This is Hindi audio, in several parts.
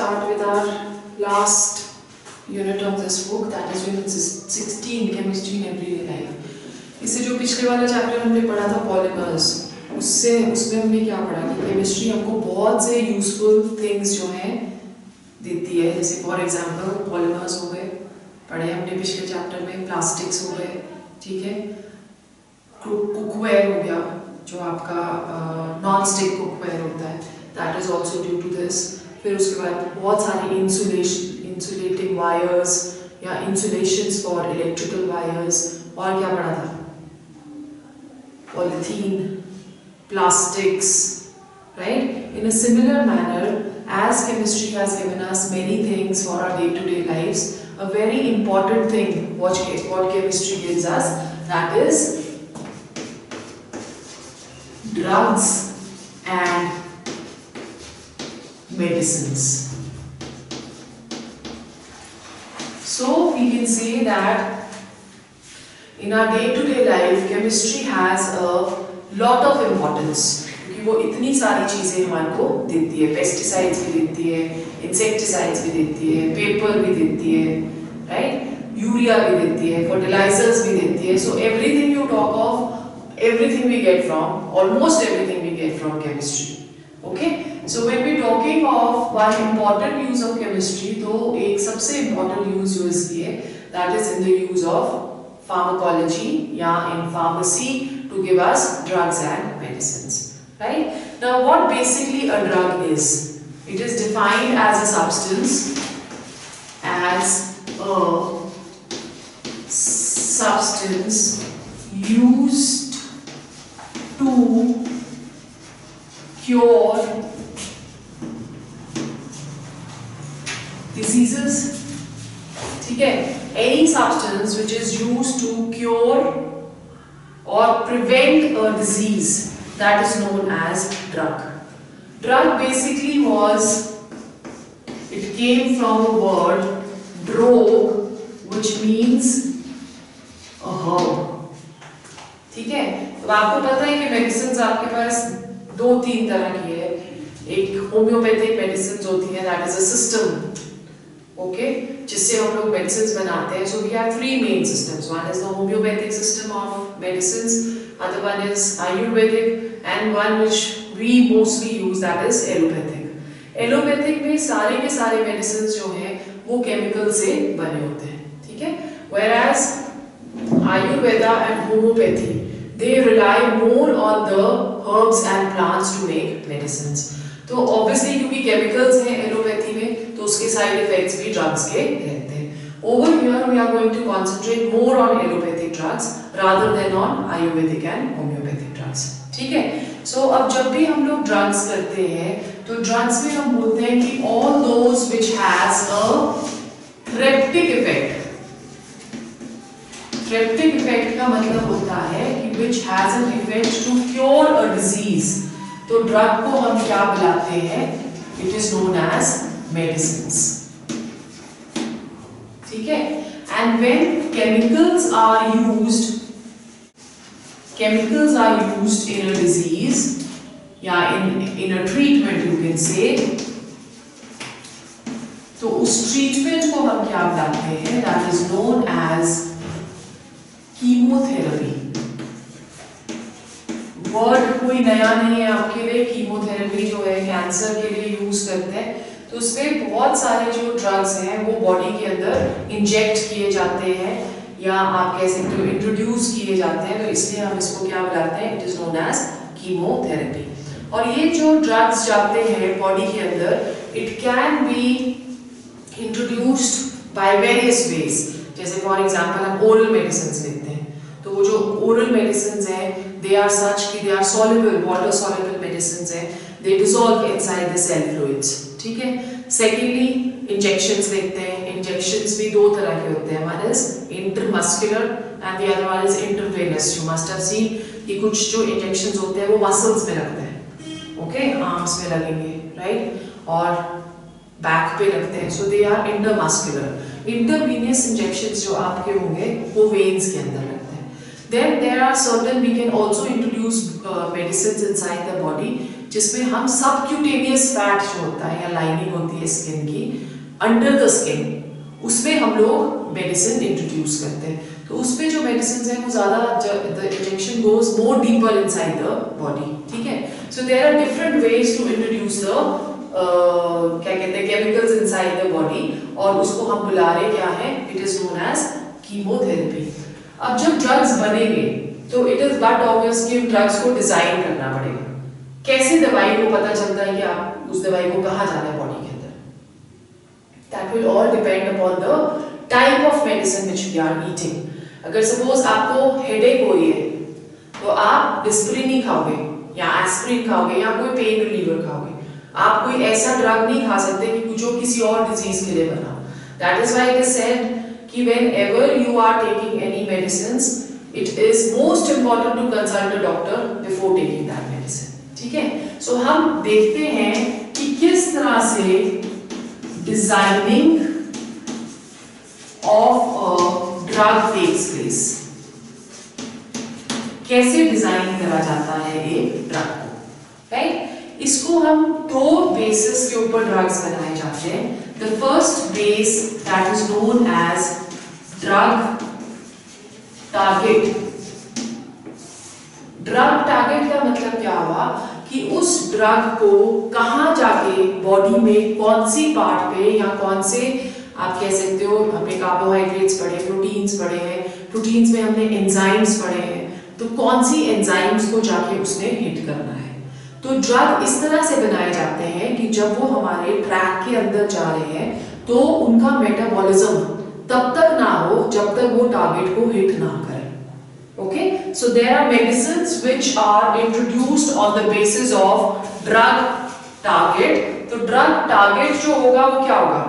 start with our last unit of this book, that is unit 16, chemistry in everyday life. इससे जो पिछले वाला चैप्टर हमने पढ़ा था पॉलीमर्स, उसमें हमने क्या पढ़ा कि केमिस्ट्री हमको बहुत से यूजफुल थिंग्स जो हैं देती है. जैसे फॉर एग्जांपल पॉलीमर्स हो गए, पढ़े हमने पिछले चैप्टर में, प्लास्टिक्स हो गए, ठीक है, कुकवेयर हो गया जो आपका नॉन स्टिक कुकवेयर होता है, that is also due to this. फिर उसके बाद बहुत सारे इंसुलेटिंग वायर्स या इंसुलेशंस फॉर इलेक्ट्रिकल वायर्स. और क्या पढ़ा था? Polythene, plastics, right? In a similar manner, as chemistry has given us many things for our day-to-day lives, a very important thing what chemistry gives us, that is drugs and medicines. So we can say that in our day-to-day life, chemistry has a lot of importance क्योंकि वो इतनी सारी चीजें हमारे को देती है. पेस्टिसाइड्स भी देती है, इंसेक्टिसाइड्स भी देती है, पेपर भी देती है, राइट, यूरिया भी देती है, फर्टिलाइजर्स भी देती है. So everything you talk of, everything we get from, almost everything we get from chemistry. Okay, so when we talking of one important use of chemistry, तो एक सबसे important use जो इसकी है, that is in the use of pharmacology या in pharmacy to give us drugs and medicines, right? Now what basically a drug is? It is defined as a substance used to cure diseases. ठीक है, any substance which is used to cure or prevent a disease, that is known as drug. Drug basically it came from a word drog, which means a herb. ठीक है, तो आपको पता है कि मेडिसिन आपके पास 2-3 तरह की है. एक होम्योपैथिक मेडिसिन होती है, that is a system, okay, जिससे हम लोग मेडिसिन बनाते हैं. So we have 3 main systems. One is the homoeopathic system of medicine, other one is Ayurvedic, and one which we mostly use, that is allopathic. Allopathic में सारे के सारे मेडिसिन जो हैं वो केमिकल से बने होते हैं, ठीक है. Whereas Ayurveda and homeopathy, they rely more on the herbs and plants to make medicines. तो obviously क्योंकि chemicals हैं एलोपैथी में, तो उसके side effects भी drugs के रहते हैं. Over here we are going to concentrate more on allopathic drugs rather than on Ayurvedic and homeopathic drugs. ठीक है. So अब जब भी हम लोग drugs करते हैं, तो drugs में हम बोलते हैं कि all those which has a therapeutic effect. Therapeutic effect का मतलब होता है कि which has an effect to cure a disease. तो ड्रग को हम क्या बुलाते हैं? It is known as medicines. ठीक है. And when chemicals are used in a disease या in a treatment you can say, तो उस treatment को हम क्या बुलाते हैं? That is known as chemotherapy. Word कोई नया नहीं है आपके लिए. कीमोथेरेपी जो है कैंसर के लिए यूज करते हैं. तो उसमें बहुत सारे जो ड्रग्स हैं वो बॉडी के अंदर इंजेक्ट किए जाते हैं या आप कह सकते हो इंट्रोड्यूस किए जाते हैं. तो इसलिए हम इसको क्या बुलाते हैं? It is known as chemotherapy. और ये जो ड्रग्स जाते हैं बॉडी के अंदर, it can be introduced by various ways. जैसे फॉर एग्जांपल हम ओरल मेडिसिन लेते हैं, तो वो जो ओरल मेडिसिन हैं दे आर सच कि they are soluble, water soluble medicine हैं, they dissolve inside the cell fluids. ठीक है. सेकेंडली इंजेक्शंस लेते हैं. इंजेक्शंस भी 2 तरह के होते हैं. One is intermuscular and the other one is intravenous. You must have scene कि कुछ जो इंजेक्शंस होते हैं वो मसल्स में लगते हैं, ओके, आर्म्स में लगेंगे, राइट, और बैक पे लगते हैं. सो दे आर इंटरमस्कुलर. इंटरवीनियस इंजेक्शंस जो आपके होंगे वो वेन्स के अंदर लगते हैं. Then there are certain, we can also introduce medicines inside the body जिसमें हम सबक्यूटेनियस फैट जो होता है या लाइनिंग होती है स्किन की अंडर द स्किन, उसमें हम लोग मेडिसिन इंट्रोड्यूस करते हैं। तो उसमें जो मेडिसिन है वो ज़्यादा the injection goes more deeper inside the body, ठीक है। So there are different ways to introduce the क्या कहते हैं केमिकल्स इनसाइड द बॉडी, और उसको हम बुला रहे क्या है, it is known as chemotherapy. अब जब ड्रग्स बनेंगे तो इट इज बट ऑब्वियस कि ड्रग्स को डिजाइन करना पड़ेगा। कैसे दवाई को पता चलता है कि आप उस दवाई को कहाँ जाना है बॉडी के अंदर, that will all depend upon the type of medicine which we are eating. अगर सपोज आपको हेडेक हो रही है तो आप डिस्प्रिन ही खाओगे या एस्प्रिन खाओगे या कोई पेन रिलीवर खाओगे, आप कोई ऐसा ड्रग नहीं खा सकते कि जो किसी और डिजीज के लिए बना। That is why it is said कि whenever you are taking any medicines, it is most important to consult a doctor before taking that medicine, ठीक है। सो हम देखते हैं कि किस तरह से designing of a drug takes place, कैसे डिजाइन करा जाता है एक ड्रग को, राइट। इसको हम दो बेसिस के ऊपर ड्रग्स बनाए जाते हैं। The first base that is known as drug target. Drug target का मतलब क्या हुआ कि उस ड्रग को कहां जाके बॉडी में कौन सी पार्ट पे या कौन से, आप कह सकते हो हमने कार्बोहाइड्रेट्स पढ़े, प्रोटीन्स पढ़े हैं, प्रोटीन्स में हमने एंजाइम्स पढ़े हैं, तो कौन सी एंजाइम्स को जाके उसने हिट करना है। तो ड्रग इस तरह से बनाए जाते हैं कि जब वो हमारे ट्रैक के अंदर जा रहे हैं तो उनका मेटाबॉलिज्म तब तक ना हो जब तक वो टारगेट को हिट ना करे। Okay, so there are medicines which are introduced on the basis of drug target. तो drug target जो होगा वो क्या होगा?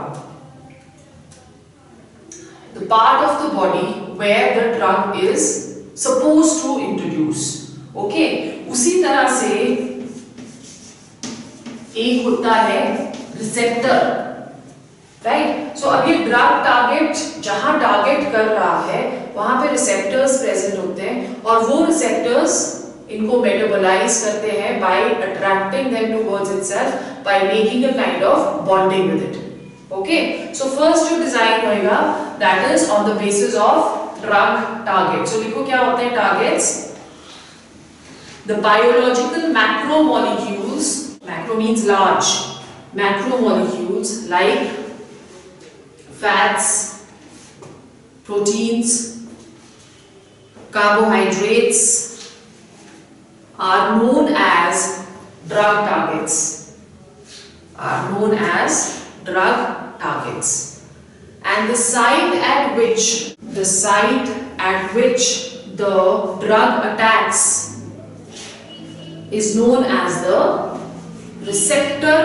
The part of the body where the drug is supposed to introduce. Okay, उसी तरह से एक होता है receptor, right? So अब ये drug target जहां टारगेट कर रहा है वहां पे रिसेप्टर्स प्रेजेंट होते हैं और वो रिसेप्टर्स इनको मेटाबोलाइज करते हैं by attracting them towards itself by making a kind of bonding with it. Okay, so first जो डिजाइन होएगा that is on the basis of drug target. So लिखो क्या होते हैं targets, the biological macromolecules, macro means large, macromolecules like fats, proteins, carbohydrates are known as drug targets, are known as drug targets. And the site at which the drug attacks is known as the receptor,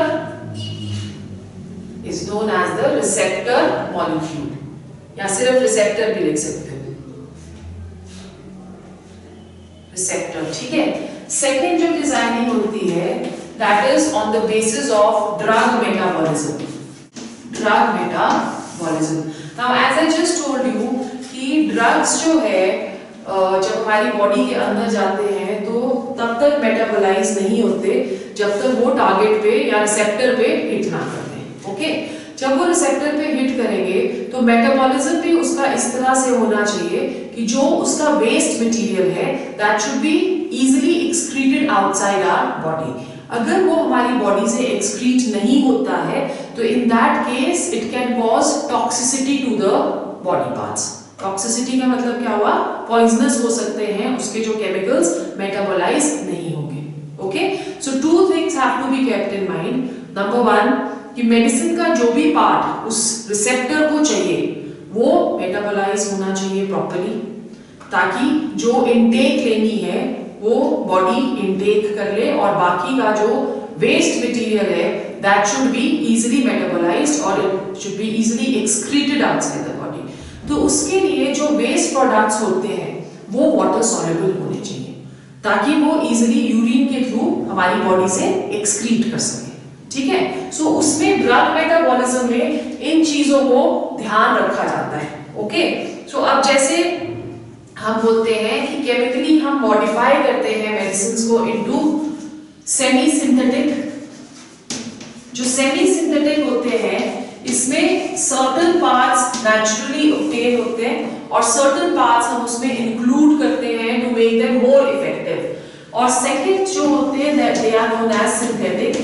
is known as the receptor molecule, या सिर्फ रिसेप्टर भी लिख सकते हो, रिसेप्टर, ठीक है। सेकेंड जो डिजाइनिंग होती है that is on the basis of drug metabolism, drug metabolism. Now as I just told you कि ड्रग्स जो है जब हमारी बॉडी के अंदर जाते हैं तो तब तक मेटाबोलाइज नहीं होते जब तक वो टारगेट पे या रिसेप्टर पे हिट ना करते। ओके, जब वो रिसेप्टर पे हिट करेंगे तो मेटाबॉलिज्म भी उसका इस तरह से होना चाहिए कि जो उसका वेस्ट मटेरियल है that should be easily excreted outside our body. अगर वो हमारी बॉडी से एक्सक्रीट नहीं होता है तो in that case it can cause toxicity to the body parts. Toxicity का मतलब क्या हुआ, पॉइजनस हो सकते हैं, उसके जो केमिकल्स मेटाबोलाइज नहीं होंगे। Okay, so two things have to be kept in mind. Number one कि मेडिसिन का जो भी पार्ट उस रिसेप्टर को चाहिए वो मेटाबोलाइज होना चाहिए प्रॉपर्ली, ताकि जो इनटेक लेनी है वो बॉडी इनटेक कर ले और बाकी का जो वेस्ट मटेरियल है that should be easily metabolised और it should be easily excreted outside the body. तो उसके लिए जो वेस्ट प्रोडक्ट्स होते हैं वो वाटर सॉल्युबल होने चाहिए ताकि वो इजीली यूरिन के थ्रू हमारी बॉडी से एक्सक्रीट कर सके, ठीक है। सो उसमें ड्रग मेटाबॉलिज्म में इन चीजों को ध्यान रखा जाता है। ओके, सो अब जैसे हम बोलते हैं कि केमिकली हम मॉडिफाई करते हैं मेडिसिन को इनटू सेमी सिंथेटिक, जो सेमी सिंथेटिक होते हैं इसमें सर्टेन पार्ट्स नेचुरली ऑब्टेन होते हैं और सर्टेन पार्ट्स हम उसमें इंक्लूड करते हैं to make them more effective. और सेकंड जो होते हैं they are known as synthetic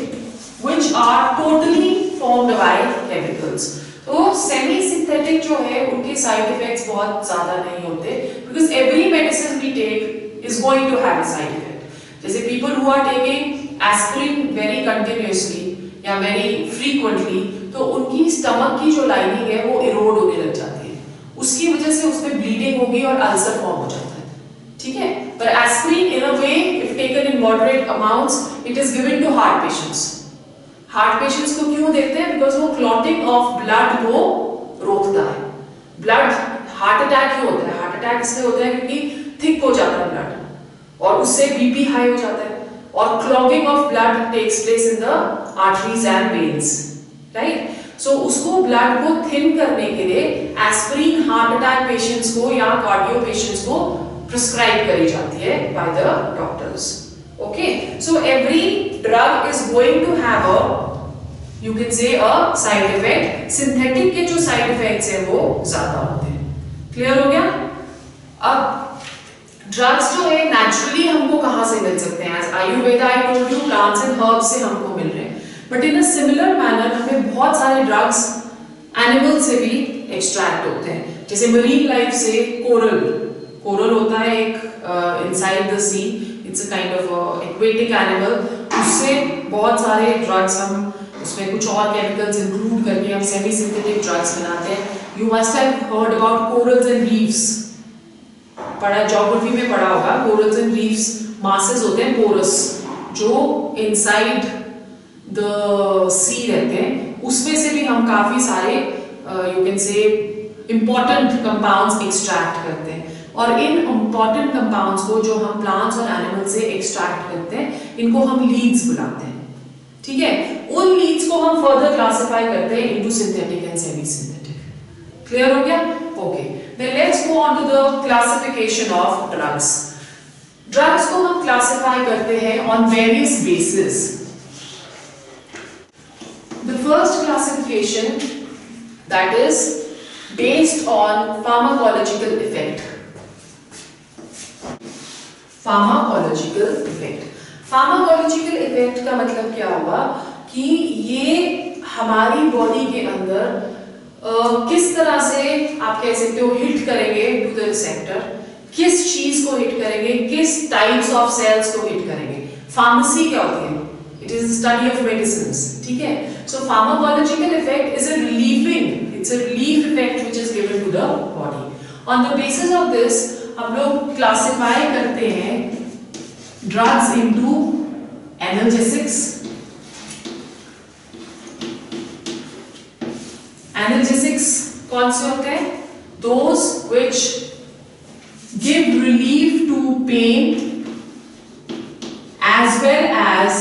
which are totally formed by chemicals. तो सेमी सिंथेटिक जो है उनके साइड इफेक्ट्स बहुत ज्यादा नहीं होते because every medicine we take is going to have a side effect. जैसे people who are taking aspirin very continuously या वेरी फ्रीक्वेंटली तो उनकी स्टमक की जो लाइनिंग है वो इरोड होने लग जाती है, उसकी वजह से उसमें ब्लीडिंग होगी और अल्सर फॉर्म हो जाता है, ठीक है। पर aspirin in a way if taken in moderate amounts it is given to heart patients. Heart patients को क्यों देते हैं? बिकॉज वो क्लॉटिंग ऑफ ब्लड को रोकता है। ब्लड हार्ट अटैक क्यों होता है? हार्ट अटैक इसलिए होता है क्योंकि थिक हो जाता है ब्लड और उससे बीपी हाई हो जाता है और clogging of blood takes place in the arteries and veins, right. So उसको ब्लड को थिन करने के लिए एस्पिरिन हार्ट अटैक पेशेंट्स को या कार्डियो पेशेंट्स को प्रिस्क्राइब करी जाती है by the doctors. Okay, so every drug is going to have a you can say a side effect. Synthetic के जो साइड इफेक्ट्स है वो ज्यादा होते हैं। क्लियर हो गया? अब ड्रग्स जो है नेचुरली हमको कहां से मिल सकते हैं? As Ayurveda I told you plants and herbs से हमको मिल रहे हैं, but in a similar manner हमें बहुत सारे ड्रग्स एनिमल से भी एक्सट्रैक्ट होते हैं। जैसे मरीन लाइफ से कोरल, कोरल होता है एक inside the sea, it's a kind of aquatic animal, उससे बहुत सारे ड्रग्स हम उसमें कुछ और केमिकल्स इंक्लूड करके हम सेमी सिंथेटिक ड्रग्स बनाते हैं। You must have heard about corals and reefs, पढ़ा ज्योग्राफी में पढ़ा होगा। कोरल्स एंड रीफ्स मासेस होते हैं पोरस जो इनसाइड द सी रहते हैं, उसमें से भी हम काफी सारे यू कैन से इंपॉर्टेंट कंपाउंड्स एक्सट्रैक्ट करते हैं। और इन इंपॉर्टेंट कंपाउंड्स को जो हम प्लांट्स और एनिमल से एक्सट्रैक्ट करते हैं इनको हम लीड्स बुलाते हैं, ठीक है। उन लीड्स को हम फर्दर क्लासिफाई करते हैं into synthetic and semi synthetic. Clear हो गया? Okay, then let's go on to the classification of drugs. Drugs को हम classify करते हैं on various bases. The first classification that is based on pharmacological effect. Pharmacological effect. Pharmacological effect का मतलब क्या हुआ कि ये हमारी बॉडी के अंदर किस तरह से आप कह सकते हो हिट करेंगे टू द रिसेप्टर, किस चीज को हिट करेंगे, किस टाइप्स ऑफ सेल्स को हिट करेंगे। फार्मेसी क्या होती है? It is study of medicines, ठीक है। So pharmacological effect is a relieving, it's a relief effect which is given to the body. On the basis of this हम लोग क्लासिफाई करते हैं ड्रग्स इनटू एनाल्जेसिक्स। एनाल्जेसिक्स कौन से होते हैं? Those which give relief to pain as well as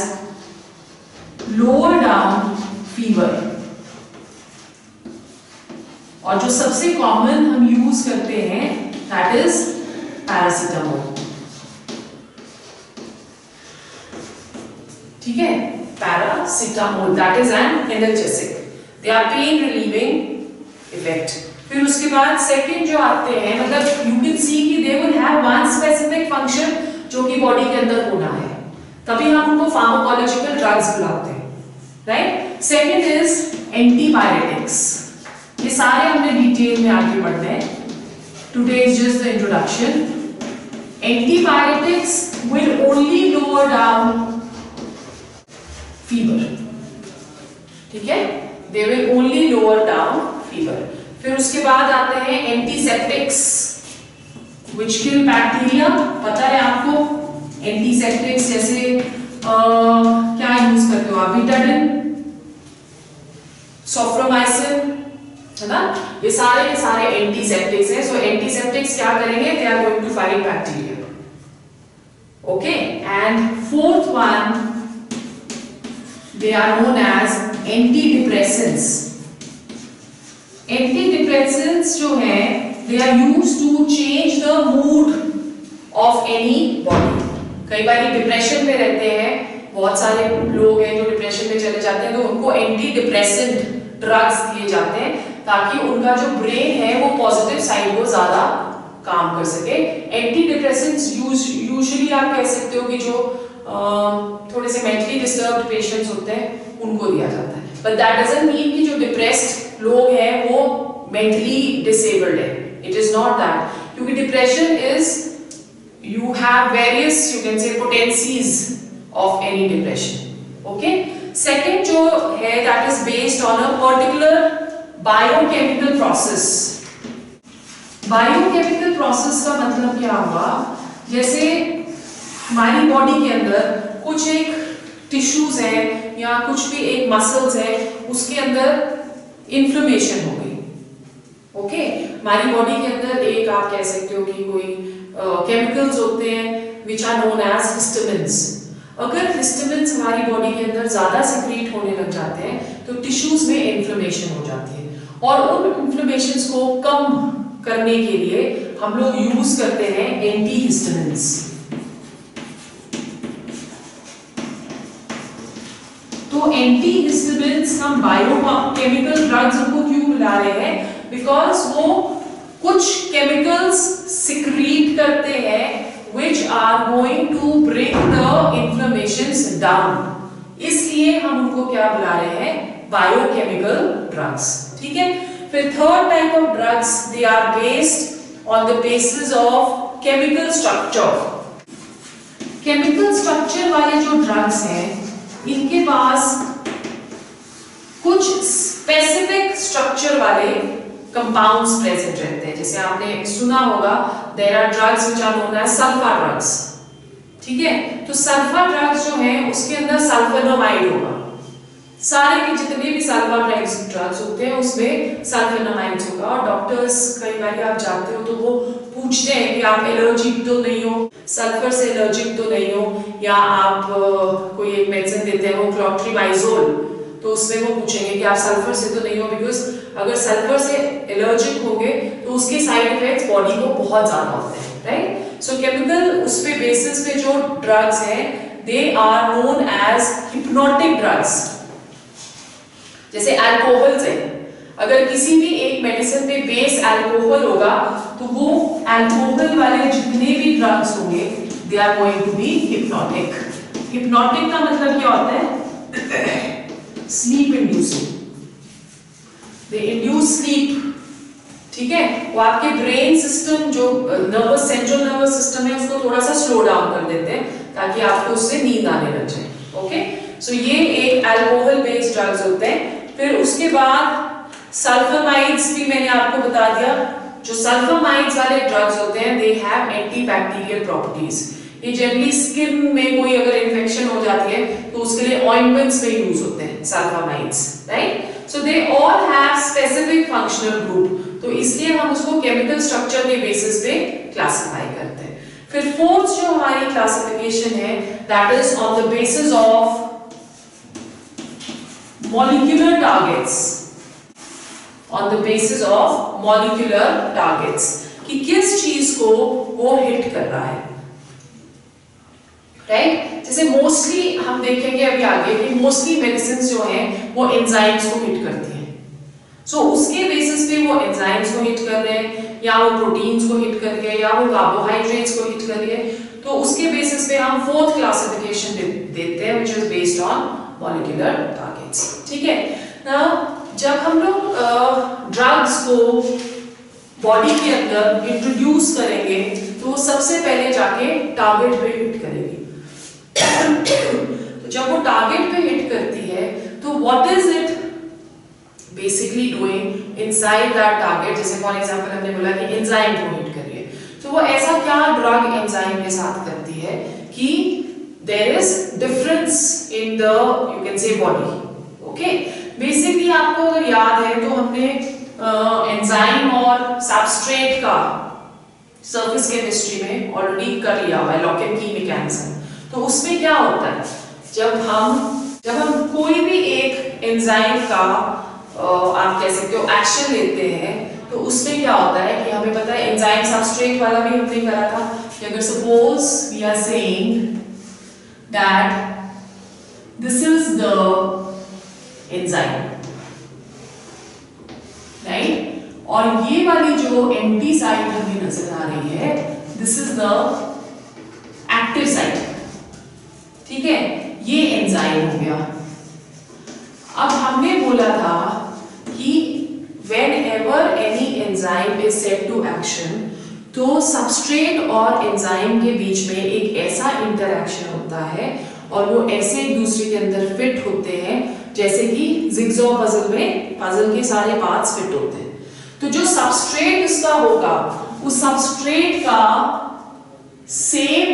lower down fever। और जो सबसे कॉमन हम यूज करते हैं that is पैरासीटामोल, ठीक है। Paracetamol that is an analgesic, they are pain relieving effect। फिर उसके बाद सेकंड जो आते हैं, मतलब यू कैन सी कि they will have one specific function जो कि बॉडी के अंदर होना है, तभी हम उनको फार्माकोलॉजिकल ड्रग्स बुलाते हैं, राइट। Second is antibiotics. ये सारे हमने डिटेल में आगे पढ़ने हैं, today is just the introduction. Antibiotics will only lower down fever, ठीक है, they will only lower down fever। फिर उसके बाद आते हैं एंटीसेप्टिक्स which kill bacteria। पता है आपको एंटीसेप्टिक्स जैसे क्या यूज करते हो आप? बीटाडिन, सॉफ्रोमाइसिन, है ना, ये सारे के सारे एंटीसेप्टिक्स हैं। सो एंटीसेप्टिक्स क्या करेंगे? They are going to fight bacteria, okay. And fourth one they are known as antidepressants। antidepressants जो है they are used to change the mood of any body। कई बार डिप्रेशन में रहते हैं बहुत सारे लोग हैं जो डिप्रेशन में चले जाते हैं, तो उनको एंटी डिप्रेसेंट ड्रग्स दिए जाते हैं ताकि उनका जो ब्रेन है वो पॉजिटिव साइड को ज्यादा काम कर सके। एंटी डिप्रेसेंट्स यूजुअली आप कह सकते हो कि जो थोड़े से मेंटली डिस्टर्ब्ड पेशेंट्स होते हैं उनको दिया जाता है, बट दैट डजंट मीन कि जो डिप्रेस्ड लोग हैं वो मेंटली डिसेबल्ड है। इट इज नॉट दैट, क्योंकि depression is you have various, you can say, potencies of any depression. Okay, second जो है that is based on a particular biochemical process. Biochemical process का मतलब क्या हुआ, जैसे हमारी बॉडी के अंदर कुछ एक टिश्यूज है या कुछ भी एक मसल्स है, उसके अंदर इन्फ्लेमेशन हो गई। ओके, हमारी बॉडी के अंदर एक आप कह सकते हो कि कोई केमिकल्स होते हैं which are known as histamines. अगर हिस्टामिन्स हमारी बॉडी के अंदर ज्यादा सिक्रीट होने लग जाते हैं तो टिश्यूज में इन्फ्लेमेशन हो जाती है, और उन इन्फ्लेमेशंस को कम करने के लिए हम लोग यूज करते हैं एंटी हिस्टामिन्स। तो एंटी हिस्टामिन्स हम बायोकेमिकल ड्रग्स उनको क्यों बुला रहे हैं, बिकॉज वो कुछ केमिकल्स सिक्रीट करते हैं which are going to bring the inflammations down, इसलिए हम उनको क्या बुला रहे हैं, बायोकेमिकल ड्रग्स। ठीक है, फिर third type of drugs, they are based on the basis of chemical structure. Chemical structure वाले जो ड्रग्स हैं इनके पास कुछ स्पेसिफिक स्ट्रक्चर वाले कंपाउंड्स प्रेजेंट रहते हैं। जैसे आपने सुना होगा there are drugs which are known as sulpha drugs. ठीक है, तो सल्फा ड्रग्स जो हैं उसके अंदर सल्फोनामाइड होगा, सारे के जितने भी सल्फा ड्रग्स होते हैं उसमें सल्फोनामाइड होगा। और डॉक्टर्स कई बार आप जाते हो तो वो पूछते हैं कि आप एलर्जिक तो नहीं हो, सल्फर से एलर्जिक तो नहीं हो, या आप कोई एक मेडिसिन देते हैं वो क्लोट्रीमाइजोल, तो उसमें वो पूछेंगे कि आप सल्फर से तो नहीं हो, बिकॉज अगर सल्फर से एलर्जिक होगे तो उसके साइड इफेक्ट्स बॉडी को बहुत ज्यादा होते हैं, राइट। सो केमिकल उस पे बेसिस पे जो ड्रग्स हैं they are known as hypnotic drugs. जैसे अल्कोहल से, अगर किसी भी एक मेडिसिन पे बेस अल्कोहल होगा तो वो अल्कोहल वाले जितने भी ड्रग्स होंगे they are going to be hypnotic. Hypnotic का मतलब क्या होता है, sleep inducing, they induce sleep. ठीक है, वो आपके ब्रेन सिस्टम जो नर्वस सेंट्रल नर्वस सिस्टम है उसको थोड़ा सा स्लो डाउन कर देते हैं ताकि आपको उससे नींद आने लग जाए। ओके, सो ये एक अल्कोहल बेस्ड ड्रग्स होते हैं। फिर उसके बाद सल्फामाइड्स भी मैंने आपको बता दिया। जो सल्फामाइड्स वाले ड्रग्स होते हैं दे हैव एंटीबैक्टीरियल प्रॉपर्टीज। ये जनरली स्किन में कोई अगर इन्फेक्शन हो जाती है तो उसके लिए ऑइंटमेंट्स में यूज होते हैं sulfamides, right. So they all have specific functional group, तो इसलिए हम उसको केमिकल स्ट्रक्चर के बेसिस पे क्लासिफाई करते हैं। फिर फोर्थ जो हमारी क्लासिफिकेशन है that is on the basis of molecular targets, on the basis of molecular targets, कि किस चीज को वो हिट कर रहा है, राइट। जैसे मोस्टली हम देखेंगे अभी आगे कि मोस्टली मेडिसिन जो हैं वो एंजाइम्स को हिट करती हैं। सो उसके बेसिस पे वो एंजाइम्स को हिट कर रहे हैं, या वो प्रोटीन्स को हिट कर रहे हैं, या वो कार्बोहाइड्रेट्स को हिट कर रहे हैं, तो उसके बेसिस पे हम फोर्थ क्लासिफिकेशन देते हैं which is based on molecular targets. ठीक है, नाउ जब हम लोग ड्रग्स को बॉडी के अंदर इंट्रोड्यूस करेंगे तो वो सबसे पहले जाके टारगेट पे हिट करेगी। तो जब वो टारगेट पे हिट करती है तो what is it basically doing inside that target. जैसे फॉर एग्जांपल हमने बोला कि एंजाइम को हिट कर रही है, तो वो ऐसा क्या ड्रग एंजाइम के साथ करती है कि there is difference in the you can say body. Okay, basically आपको अगर याद है तो हमने एंजाइम और सबस्ट्रेट का सरफेस केमिस्ट्री में ऑलरेडी कर लिया हुआ है, लॉक एंड की मैकेनिज्म। तो उसमें क्या होता है, जब हम कोई भी एक एंजाइम का आप कह सकते हो एक्शन लेते हैं तो उसमें क्या होता है कि हमें पता है एंजाइम सबस्ट्रेट वाला भी हमने करा था कि अगर suppose we are saying that this is the enzyme, right. और ये वाली जो एम्प्टी साइट हमें नजर आ रही है, this is the active site, ठीक है, ये एंजाइम हो गया। अब हमने बोला था कि whenever any enzyme is set to action, तो सबस्ट्रेट और एंजाइम के बीच में एक ऐसा इंटरैक्शन होता है और वो ऐसे एक दूसरे के अंदर फिट होते हैं जैसे कि जिगजॉ पजल में पजल के सारे पार्ट्स फिट होते हैं। तो जो सबस्ट्रेट इसका होगा, उस सबस्ट्रेट का सेम,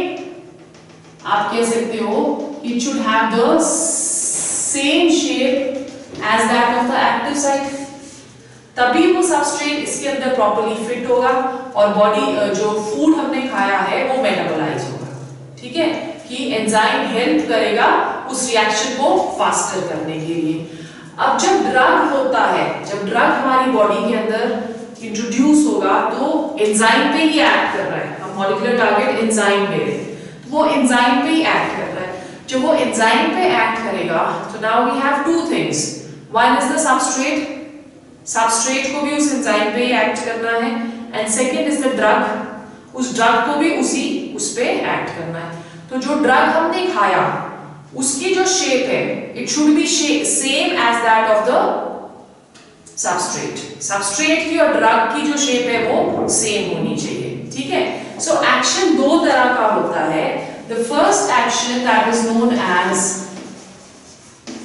आप कह सकते हो, it should have the same shape as that of the active site, तभी वो सबस्ट्रेट इसके अंदर प्रॉपर्ली फिट होगा और बॉडी जो फूड हमने खाया है वो मेटाबोलाइज होगा, ठीक है, कि एंजाइम हेल्प करेगा उस रिएक्शन को फास्टर करने के लिए। अब जब ड्रग होता है, जब ड्रग हमारी बॉडी के अंदर इंट्रोड्यूस होगा तो एंजाइम पे ही एक्ट कर रहा है, हम मॉलिक्यूलर टारगेट एंजाइम ले रहे हैं, तो वो एंजाइम पे ही एक्ट कर रहा है। जब वो एंजाइम पे एक्ट करेगा तो now we have two things, one is the substrate, substrate को भी उस एंजाइम पे ही एक्ट करना है, and second is the drug, उस ड्रग को भी उस पे एक्ट करना है। तो जो ड्रग हमने खाया उसकी जो शेप है, it should be same as that of the substrate, substrate की और ड्रग की जो शेप है वो सेम होनी चाहिए, ठीक है। सो एक्शन दो तरह का होता है। The first action that is known as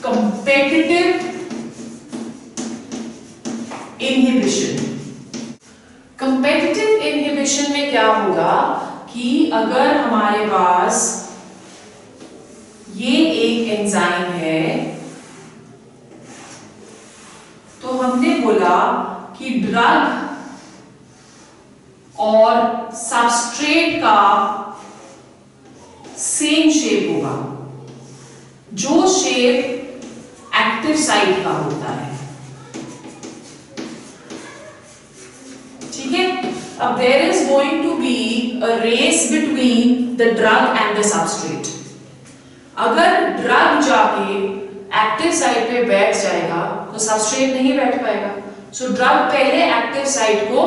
competitive inhibition. Competitive inhibition में क्या होगा कि अगर हमारे पास ये एक एंजाइम है तो हमने बोला कि ड्रग और सबस्ट्रेट का सेम शेप होगा, जो शेप एक्टिव साइट का होता है, ठीक है। अब there is going to be a race between the drug and the substrate. अगर ड्रग जाके एक्टिव साइट पे बैठ जाएगा तो सबस्ट्रेट नहीं बैठ पाएगा। सो ड्रग पहले एक्टिव साइट को,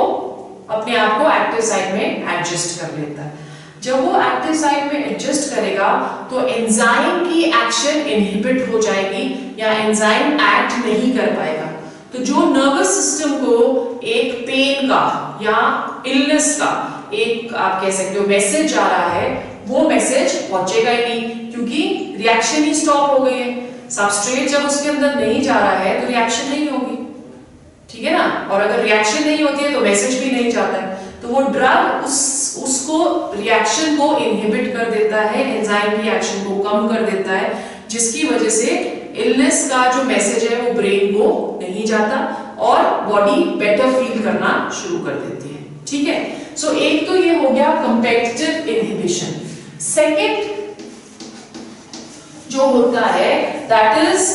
अपने आप को एक्टिव साइट में एडजस्ट कर लेता है। जब वो एक्टिव साइट में एडजस्ट करेगा तो एंजाइम की एक्शन इनहिबिट हो जाएगी या एंजाइम एक्ट नहीं कर पाएगा। तो जो नर्वस सिस्टम को एक पेन का या इलनेस का एक, आप कह सकते हो, मैसेज आ रहा है, वो मैसेज पहुंचेगा ही नहीं क्योंकि रिएक्शन ही स्टॉप हो गई है। सबस्ट्रेट जब उसके अंदर नहीं जा रहा है तो रिएक्शन नहीं होगी, ठीक है ना। और अगर रिएक्शन नहीं होती है तो मैसेज भी नहीं जाता है। तो वो ड्रग उसको रिएक्शन को इनहिबिट कर देता है, एंजाइम की एक्शन को कम कर देता है, जिसकी वजह से इलनेस का जो मैसेज है वो ब्रेन को नहीं जाता और बॉडी बेटर फील करना शुरू कर देती है, ठीक है। सो एक तो ये हो गया कंपेटिटिव इनहिबिशन। सेकंड जो होता है that is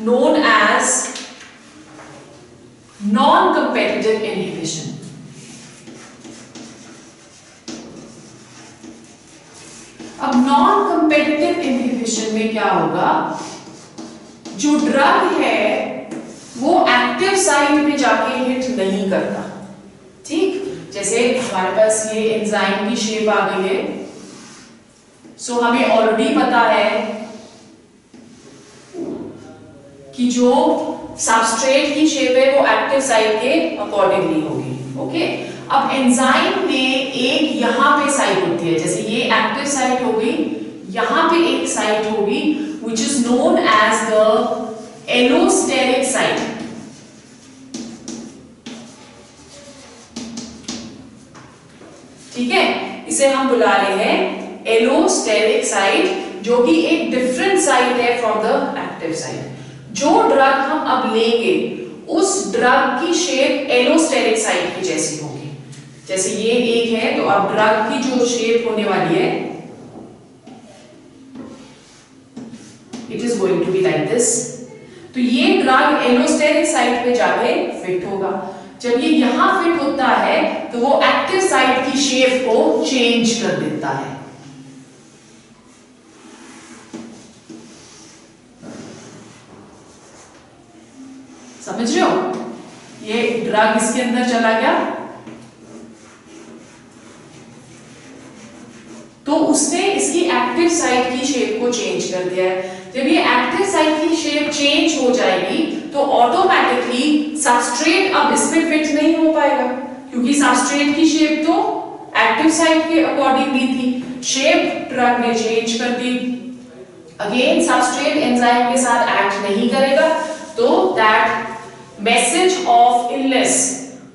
known as non competitive inhibition. अब नॉन कंपेटिटिव इनहिबिशन में क्या होगा, जो ड्रग है वो एक्टिव साइट पे जाके हिट नहीं करता, ठीक। जैसे हमारे पास ये एंजाइम की शेप आ गई है, सो हमें ऑलरेडी पता है कि जो सबस्ट्रेट की शेप है वो एक्टिव साइट के अकॉर्डिंगली होगी, ओके। अब एंजाइम में एक यहां पे साइट होती है, जैसे ये एक्टिव साइट हो गई, यहां पे एक साइट होगी which is known as the allosteric site, ठीक है। इसे हम बुला रहे हैं एलोस्टेरिक साइट, जो कि एक डिफरेंट साइट है फ्रॉम द एक्टिव साइट। जो ड्रग हम अब लेंगे उस ड्रग की शेप एलोस्टेरिक साइट की जैसी होगी। जैसे ये एक है तो अब ड्रग की जो शेप होने वाली है, it is going to be like this. तो ये ड्रग एलोस्टेरिक साइट पे जाके फिट होगा। जब ये यहां फिट होता है तो वो एक्टिव साइट की शेप को चेंज कर देता है। समझ रहे हो? ये ड्रग इसके अंदर चला गया तो उसने इसकी एक्टिव साइट की शेप को चेंज कर दिया है। जब ये एक्टिव साइट की शेप चेंज हो जाएगी तो ऑटोमेटिकली सबस्ट्रेट अब इसमें फिट नहीं हो पाएगा, क्योंकि सबस्ट्रेट की शेप तो एक्टिव साइट के अकॉर्डिंग दी थी, शेप ड्रग ने चेंज कर दी। अगेन सबस्ट्रेट एंजाइम के साथ एक्ट नहीं करेगा तो that message of illness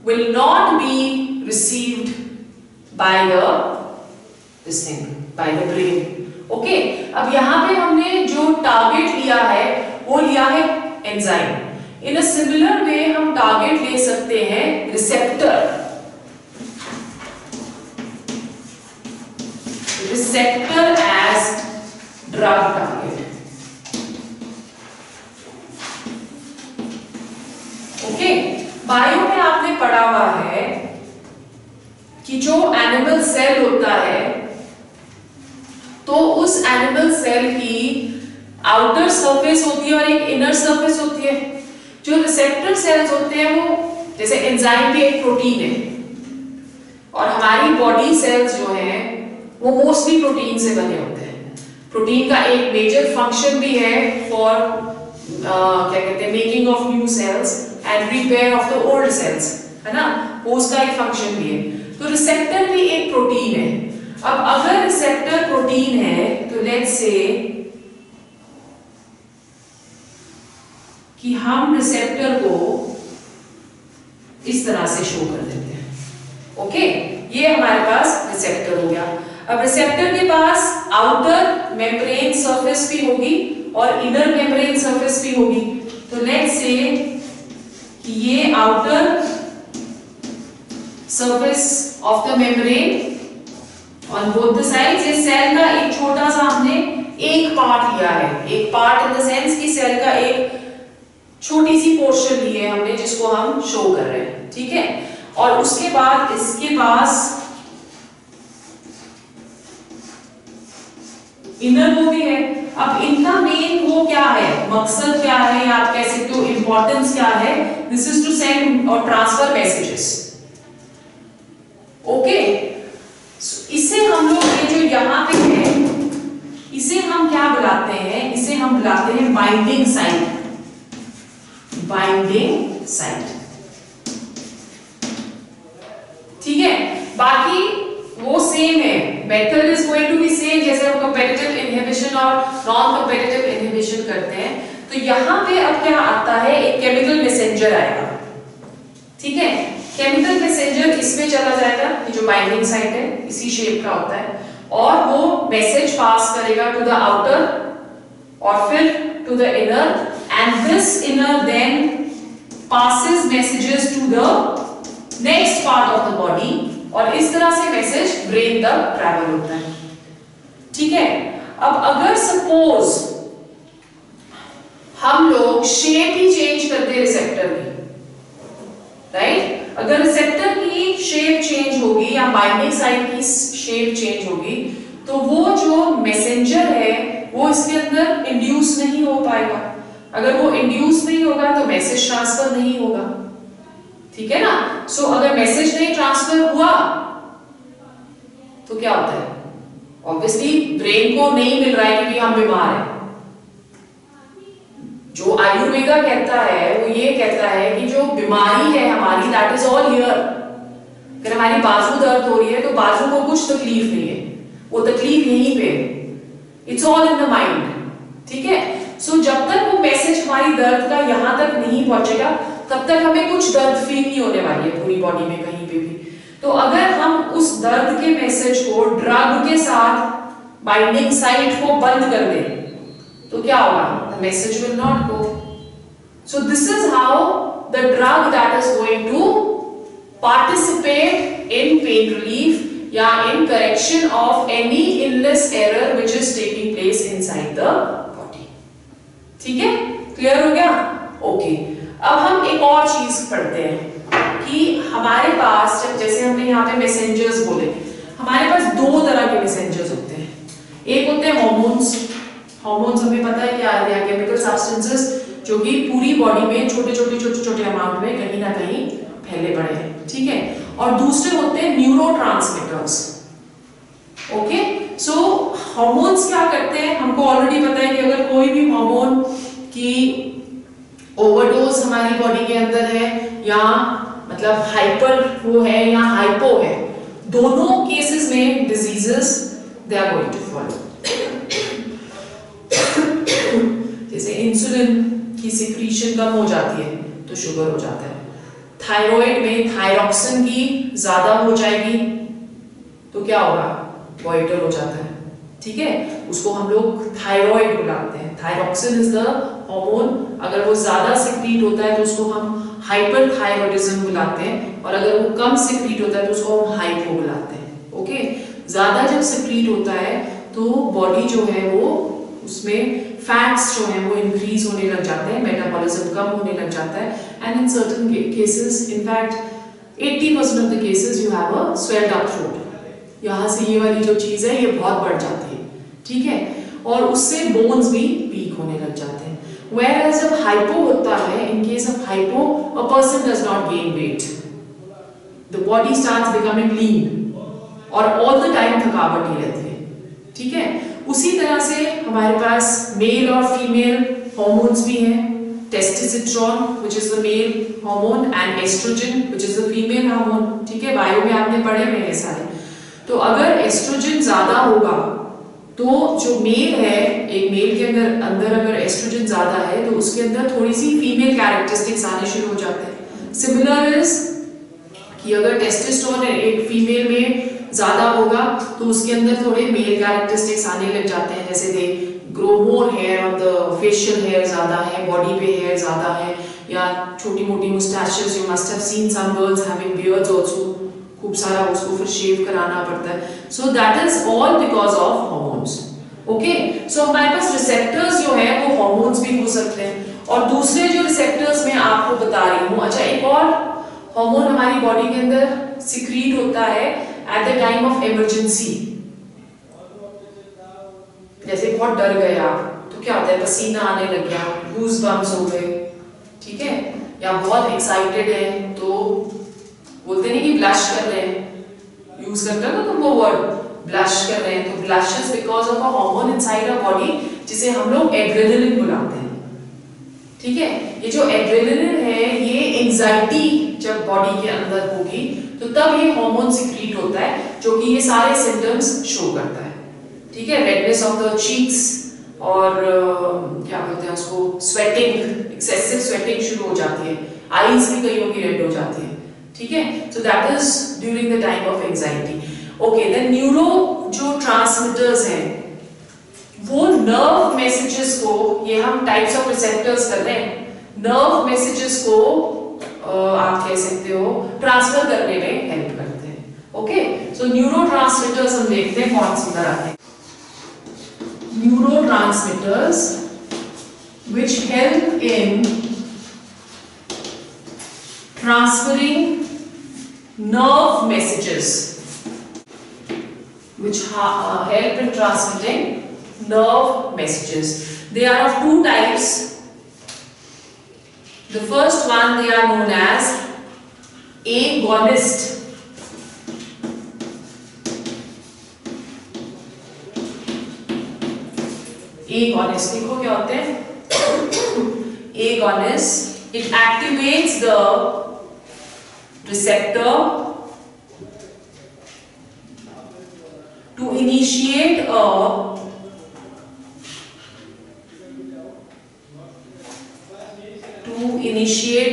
will not be received by the this thing by the brain. Okay, अब यहाँ पे हमने जो टारगेट लिया है वो लिया है enzyme. In a similar way हम टारगेट ले सकते हैं receptor. Receptor as drug target. Okay, bio में आपने पढ़ा हुआ है कि जो एनिमल सेल होता है तो उस एनिमल सेल की आउटर सरफेस होती है और एक इनर सरफेस होती है। जो रिसेप्टर सेल्स होते हैं वो जैसे एंजाइम भी एक प्रोटीन है और हमारी बॉडी सेल्स जो हैं वो मोस्टली प्रोटीन से बने होते हैं। प्रोटीन का एक मेजर फंक्शन भी है फॉर क्या कहते हैं making of new cells and repair of the old cells, है ना, वो उसका एक फंक्शन भी है। तो रिसेप्टर भी एक प्रोटीन है। अब अगर रिसेप्टर प्रोटीन है तो लेट्स से कि हम रिसेप्टर को इस तरह से शो कर देते हैं। ओके, ये हमारे पास रिसेप्टर हो गया। अब रिसेप्टर के पास आउटर मेम्ब्रेन सरफेस भी होगी और इनर मेम्ब्रेन सरफेस भी होगी। तो लेट्स से कि ये outer surface of the membrane on both the sides, ये सेल का एक छोटा सा हमने एक पार्ट लिया है, एक पार्ट इन द सेंस कि सेल का एक छोटी सी पोर्शन ली है हमने जिसको हम शो कर रहे हैं, ठीक है। और उसके बाद इसके पास इनर वो भी है। अब इनका मेन वो क्या है, मकसद क्या है, या आप कह सकते हो इंपॉर्टेंस क्या है, दिस इज टू सेंड और ट्रांसफर मैसेजेस। ओके, इसे हम लोग ये जो यहाँ पे है इसे हम क्या बुलाते हैं, इसे हम बुलाते हैं बाइंडिंग साइट। बाइंडिंग साइट, ठीक है। बाकी वो सेम है, method is going to be same जैसे हम कंपेटिटिव इनहिबिशन और नॉन कंपेटिटिव इनहिबिशन करते हैं। तो यहाँ पे अब क्या आता है, एक केमिकल मैसेंजर आएगा, ठीक है। केमिकल मैसेंजर इसमें चला जाएगा, ये जो बाइंडिंग साइट है इसी शेप का होता है, और वो मैसेज पास करेगा टू द आउटर और फिर to the inner, and this inner then passes messages to the next part of the body, और इस तरह से मैसेज ब्रेन तक ट्रैवल होता है, ठीक है। अब अगर सपोज हम लोग शेप ही चेंज कर दे रिसेप्टर की, राइट, अगर रिसेप्टर की शेप चेंज होगी या बाइंडिंग साइट की शेप चेंज होगी तो वो जो मैसेंजर है वो इसके अंदर इंड्यूस नहीं हो पाएगा। अगर वो इंड्यूस नहीं होगा तो मैसेज ट्रांसफर नहीं होगा, ठीक है ना। सो अगर मैसेज नहीं ट्रांसफर हुआ तो क्या होता है, ऑब्वियसली ब्रेन को नहीं मिल रहा है क्योंकि हम बीमार हैं। जो आयुर्वेदा कहता है वो ये कहता है कि जो बीमारी है हमारी, दैट इज ऑल हियर। अगर हमारी बाजू दर्द हो रही है तो बाजू को कुछ तकलीफ नहीं है, वो तकलीफ यहीं पे, it's all in the mind, ठीक है। सो जब तक वो मैसेज हमारी दर्द का यहां तक नहीं पहुंचेगा तब तक हमें कुछ दर्द फील नहीं होने वाली है पूरी बॉडी में कहीं पे भी। तो अगर हम उस दर्द के मैसेज को ड्रग के साथ बाइंडिंग साइट को बंद कर दें तो क्या होगा, the message will not go. So this is how the drug that is going to participate in pain relief या in correction of any illness error which is taking place inside the body. ठीक है, क्लियर हो गया? ओके, अब हम एक और चीज पढ़ते हैं कि हमारे पास जब, जैसे हमने यहाँ पे मैसेंजर्स बोले, हमारे पास दो तरह के मैसेंजर्स होते हैं। एक होते हैं हॉर्मोन्स। हॉर्मोन्स हमें पता है क्या है, केमिकल सब्सटेंसेस जो कि पूरी बॉडी में छोटे अमाउंट में कहीं ना कहीं फैले पड़े हैं, ठीक है। और दूसरे होते हैं न्यूरोट्रांसमीटर्स। ओके, सो हार्मोन्स क्या करते हैं, हमको ऑलरेडी पता है कि अगर कोई भी हार्मोन की ओवरडोज हमारी बॉडी के अंदर है, या मतलब हाइपर वो है या हाइपो है, दोनों केसेस में diseases they are going to follow. जैसे इंसुलिन की सिक्रीशन कम हो जाती है तो शुगर हो जाता है, थायराइड में थायरॉक्सिन की ज्यादा हो जाएगी तो क्या होगा, गोइटर हो जाता है, ठीक है। उसको हम लोग थायराइड बुलाते हैं। थायरॉक्सिन इज द हार्मोन, अगर वो ज्यादा सिक्रीट होता है तो उसको हम हाइपरथायरॉइडिज्म बुलाते हैं, और अगर वो कम सिक्रीट होता है तो उसको हम हाइपो बुलाते हैं। ओके, ज्यादा जब सिक्रीट होता है तो बॉडी जो है वो उसमें फैट्स जो है वो इंक्रीज होने लग जाते हैं, मेटाबॉलिज्म कम होने लग जाता है, and in certain cases, in fact 80% of the cases you have a swelled up throat. यहाँ से ये वाली जो चीज है ये बहुत बढ़ जाती है, ठीक है, और उससे बोन्स भी वीक होने लग जाते हैं। Whereas जब हाइपो होता है, in case of hypo, a person does not gain weight. The body starts becoming lean, और all the time थकावट ही रहती है, ठीक है। उसी तरह से हमारे पास मेल और फीमेल हॉर्मोन्स भी हैं। Testosterone which is the male hormone and estrogen which is the female hormone, ठीक है, बायो में आपने पढ़े हुए हैं सारे। तो अगर एस्ट्रोजन ज्यादा होगा तो जो मेल है, एक मेल के अंदर अगर एस्ट्रोजन ज्यादा है तो उसके अंदर थोड़ी सी फीमेल कैरेक्टरिस्टिक्स आने शुरू हो जाते हैं। सिमिलर इज कि अगर टेस्टोस्टेरोन एक फीमेल में ज्यादा होगा तो उसके अंदर थोड़े मेल कैरेक्टरिस्टिक्स आने लग जाते हैं, जैसे they grow more hair on the facial hair ज्यादा है, बॉडी पे हेयर ज्यादा है, या छोटी मोटी moustaches, you must have seen some girls having beards also, खूब सारा उसको फिर शेव कराना पड़ता है। So that is all because of hormones. Okay, so हमारे पास रिसेप्टर्स जो है वो हार्मोन्स भी हो सकते हैं, और दूसरे जो रिसेप्टर्स मैं आपको बता रही हूँ, अच्छा एक और हार्मोन हमारी बॉडी के अंदर सिक्रीट होता है at the time of emergency. जैसे बहुत डर गए आप तो क्या होता है, पसीना आने लग गया, गूज बम्स हो गए, ठीक है, या बहुत एक्साइटेड है तो बोलते नहीं कि ब्लश कर रहे हैं, यूज करते हो ना तुम वो वर्ड, ब्लश कर रहे हैं, तो blush is because of a hormone inside a body जिसे हम लोग एड्रेनलिन बुलाते हैं, ठीक है। ये जो एड्रेनलिन है ये एंजाइटी जब बॉडी के अंदर होगी तो तब ये हार्मोन सिक्रीट होता है जो कि ये सारे सिम्टम्स शो करता है, ठीक है। रेडनेस ऑफ द चीक्स, और क्या बोलते हैं उसको, स्वेटिंग, एक्सेसिव स्वेटिंग शुरू हो जाती है, आईज भी कईयों की रेड हो जाती है, ठीक है। So that is during the time of anxiety. Okay, then neuro जो ट्रांसमिटर्स हैं वो नर्व मैसेजेस को, ये हम टाइप्स ऑफ रिसेप्टर्स कर रहे हैं, नर्व मैसेजेस को आप कह सकते हो ट्रांसफर करने में हेल्प करते हैं। ओके, सो न्यूरो ट्रांसमिटर्स हम देखते हैं कौन सी तरह के neurotransmitters which help in transferring nerve messages, which help in transmitting nerve messages. They are of two types. The first one they are known as agonist. Agonist, देखो क्या होते हैं, agonist, it activates the receptor to initiate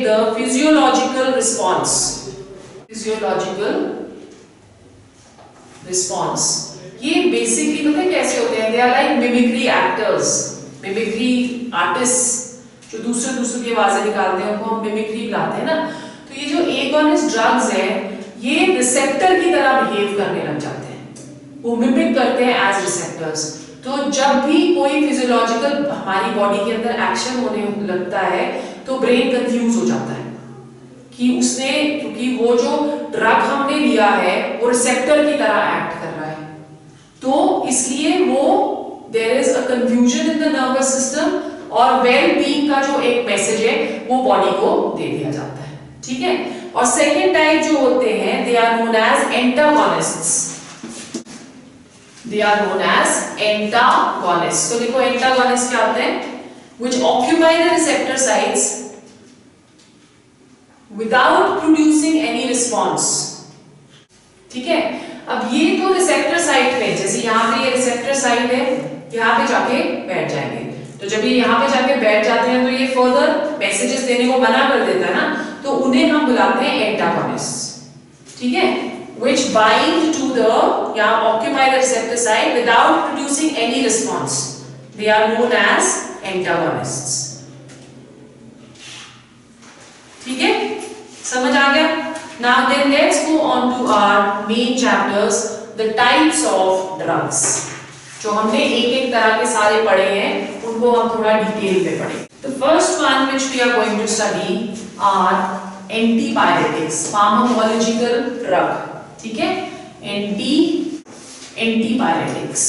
the physiological response. ये बेसिकली पता है कैसे होते हैं, they are like mimicry actors, mimicry artist जो दूसरे की आवाजें निकालते हैं उनको हम मिमिक्री बुलाते हैं ना। तो ये जो एगोनिस्ट ड्रग्स हैं ये रिसेप्टर की तरह बिहेव करने लग जाते हैं, वो मिमिक करते हैं एज रिसेप्टर्स। तो जब भी कोई फिजियोलॉजिकल हमारी बॉडी के अंदर एक्शन होने लगता है तो ब्रेन कंफ्यूज हो जाता है कि उसने, क्योंकि वो जो ड्रग हमने लिया है वो रिसेप्टर की तरह एक्ट कर रहा है, तो इसलिए वो there is a confusion in the nervous system, और वेल बीइंग का जो एक मैसेज है वो बॉडी को दे दिया जाता है, ठीक है। और सेकेंड टाइप जो होते हैं they are known as antagonists, they are known as antagonist. तो देखो एंटागोनिस्ट क्या होते हैं, which occupy the receptor sites without producing any response, ठीक है। अब ये तो रिसेप्टर साइट पे, जैसे यहाँ पे ये रिसेप्टर साइट है, यहाँ पे जाके बैठ जाएंगे, तो जब ये यहाँ पे जाके बैठ जाते हैं तो ये फर्दर मैसेजेस देने को मना कर देता है ना, तो उन्हें हम बुलाते हैं एंटागोनिस्ट, ठीक है। which bind to the या occupy the receptor site without producing any response, they are known as antagonists, ठीक है, समझ आ गया। Now then let's go on to our main chapters, the types of drugs। जो हमने एक एक तरह के सारे पढ़े हैं उनको हम थोड़ा डिटेल में पढ़ें। The first one which we are going to study are antipyretics, pharmacological drug, ठीक है। antipyretics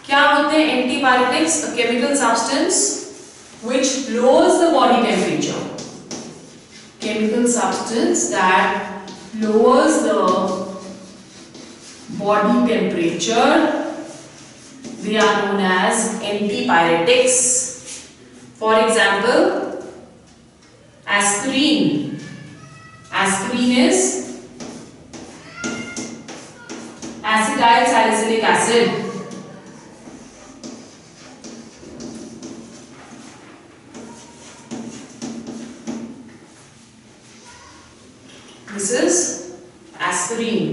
क्या होते हैं? Antipyretics a chemical substance which lowers the body temperature, chemical substance that lowers the body temperature, they are known as antipyretics. For example, aspirin, aspirin is acetyl salicylic acid, this is aspirin,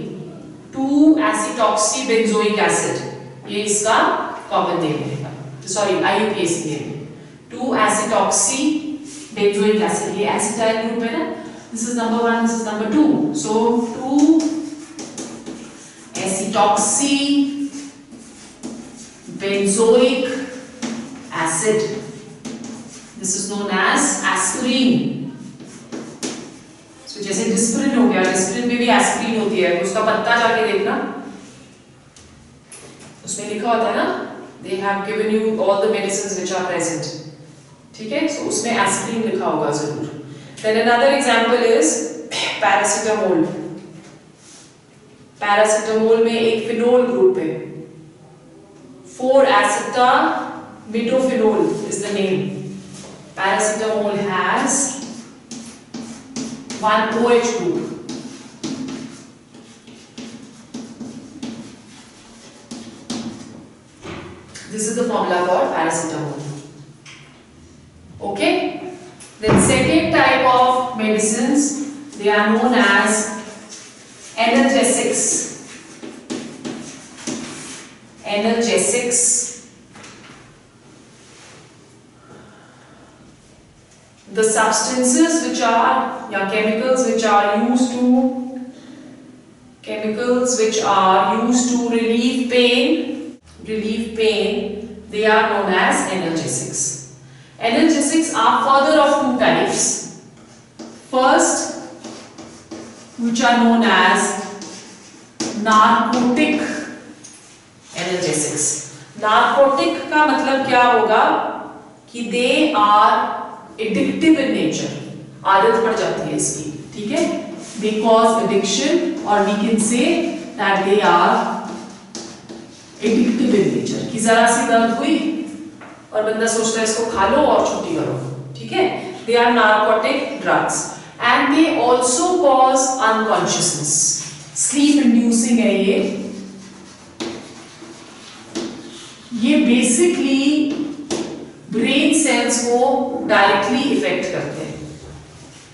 2-acetoxybenzoic acid, ये इसका कॉमन नेम है, sorry IUPAC name, 2-acetoxybenzoic acid, ये acetyl ग्रुप है ना, this is number 1, this is number 2, so 2-acetoxybenzoic acid, this is known as aspirin। तो जैसे डिस्प्रिन हो गया, डिस्प्रिन में भी एस्पिरिन होती है, उसका पत्ता जाके देखना, उसमें लिखा होता है ना, they have given you all the medicines which are present, ठीक है, so उसमें एस्पिरिन लिखा होगा जरूर। Then another example is paracetamol, paracetamol में एक फिनोल ग्रुप है, 4-acetaminophenol is the name, paracetamol has 1 OH group, this is the formula for paracetamol, okay। Then second type of medicines, they are known as analgesics, analgesics, the substances which are chemicals which are used to relieve pain, they are known as analgesics। Analgesics are further of 2 types, first which are known as narcotic analgesics। narcotic का मतलब क्या होगा कि they are addictive in nature, आदत पड़ जाती है इसकी, ठीक है, they cause addiction, or we can say that they are addictive in nature, कि जरा सी दर्द हुई और बंदा सोचता है इसको खा लो और छुट्टी करो, ठीक है, they are narcotic drugs and they also cause unconsciousness, sleep inducing है ये बेसिकली ब्रेन सेल्स को डायरेक्टली इफेक्ट करते हैं,